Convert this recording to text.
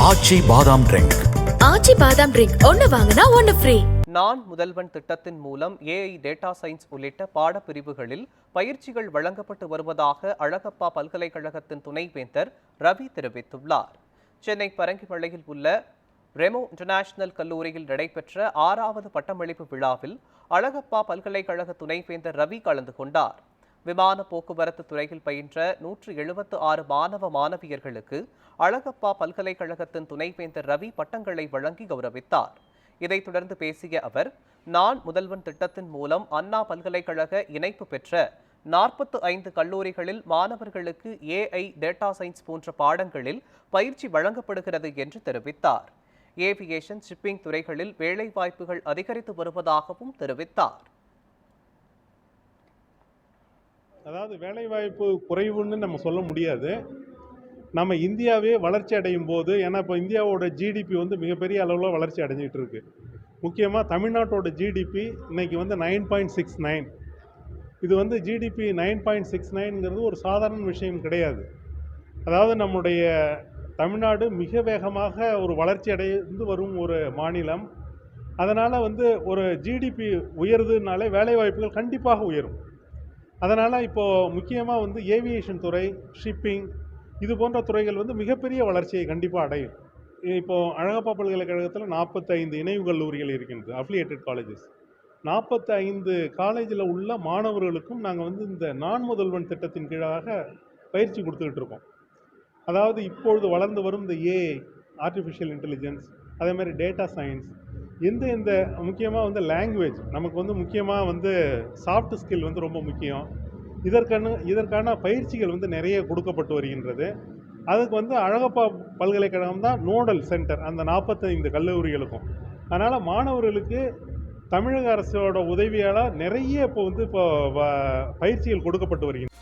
ஆச்சி பாதாம் ட்ரிங்க். ஆச்சி பாதாம் ட்ரிங்க் ஒன்னு வாங்கினா ஒன்னு ஃப்ரீ. நான் முதல்வன் திட்டத்தின் மூலம் ஏஐ டேட்டா சயின்ஸ் உள்ளிட்ட பாடப்பிரிவுகளில் பயிற்சிகள் வழங்கப்பட்டு வருவதாக அழகப்பா பல்கலைக்கழகத்தின் துணைவேந்தர் ரவி தெரிவித்துள்ளார். சென்னை பரங்கிமலையில் உள்ள ரெமோ இன்டர்நேஷனல் கல்லூரியில் நடைபெற்ற 6வது பட்டமளிப்பு விழாவில் அழகப்பா பல்கலைக்கழக துணைவேந்தர் ரவி கலந்து கொண்டார். விமான போக்குவரத்து துறையில் பயின்ற 176 மாணவ மாணவியர்களுக்கு அழகப்பா பல்கலைக்கழகத்தின் துணைவேந்தர் ரவி பட்டங்களை வழங்கி கௌரவித்தார். இதைத் தொடர்ந்து பேசிய அவர், நான் முதல்வன் திட்டத்தின் மூலம் அண்ணா பல்கலைக்கழக இணைப்பு பெற்ற 45 கல்லூரிகளில் மாணவர்களுக்கு ஏஐ டேட்டா சயின்ஸ் போன்ற பாடங்களில் பயிற்சி வழங்கப்படுகிறது என்று தெரிவித்தார். ஏவியேஷன், ஷிப்பிங் துறைகளில் வேலைவாய்ப்புகள் அதிகரித்து வருவதாகவும் தெரிவித்தார். அதாவது வேலைவாய்ப்பு குறைவுன்னு நம்ம சொல்ல முடியாது. நம்ம இந்தியாவே வளர்ச்சி அடையும் போது, ஏன்னா இப்போ இந்தியாவோட ஜிடிபி வந்து மிகப்பெரிய அளவில் வளர்ச்சி அடைஞ்சிட்டு இருக்கு. முக்கியமாக தமிழ்நாட்டோட ஜிடிபி இன்னைக்கு வந்து 9.69. இது வந்து ஜிடிபி 9.69ங்கிறது ஒரு சாதாரண விஷயம் கிடையாது. அதாவது நம்முடைய தமிழ்நாடு மிக வேகமாக ஒரு வளர்ச்சி அடைந்து வரும் ஒரு மாநிலம். அதனால் வந்து ஒரு ஜிடிபி உயருதுனாலே வேலைவாய்ப்புகள் கண்டிப்பாக உயரும். அதனால் இப்போது முக்கியமாக வந்து ஏவியேஷன் துறை, ஷிப்பிங், இது போன்ற துறைகள் வந்து மிகப்பெரிய வளர்ச்சியை கண்டிப்பாக அடையும். இப்போது அழகப்பா பல்கலைக்கழகத்தில் 45 இணைவு கல்லூரிகள் இருக்கின்றது, அஃபிலியேட்டட் காலேஜஸ். 45 காலேஜில் உள்ள மாணவர்களுக்கும் நாங்கள் வந்து இந்த நான் முதல்வன் திட்டத்தின் கீழாக பயிற்சி கொடுத்துக்கிட்டு இருக்கோம். அதாவது இப்பொழுது வளர்ந்து வரும் இந்த ஏஐ, ஆர்டிஃபிஷியல் இன்டெலிஜென்ஸ், அதே மாதிரி டேட்டா சயின்ஸ், இந்த முக்கியமாக வந்து லாங்குவேஜ், நமக்கு வந்து முக்கியமாக வந்து சாஃப்ட் ஸ்கில் வந்து ரொம்ப முக்கியம். இதற்கான பயிற்சிகள் வந்து நிறைய கொடுக்கப்பட்டு வருகின்றது. அதுக்கு வந்து அழகப்பா பல்கலைக்கழகம் தான் நோடல் சென்டர் அந்த 45 கல்லூரிகளுக்கும். அதனால் மாணவர்களுக்கு தமிழக அரசோட உதவியால் நிறைய இப்போ பயிற்சிகள் கொடுக்கப்பட்டு வருகின்றன.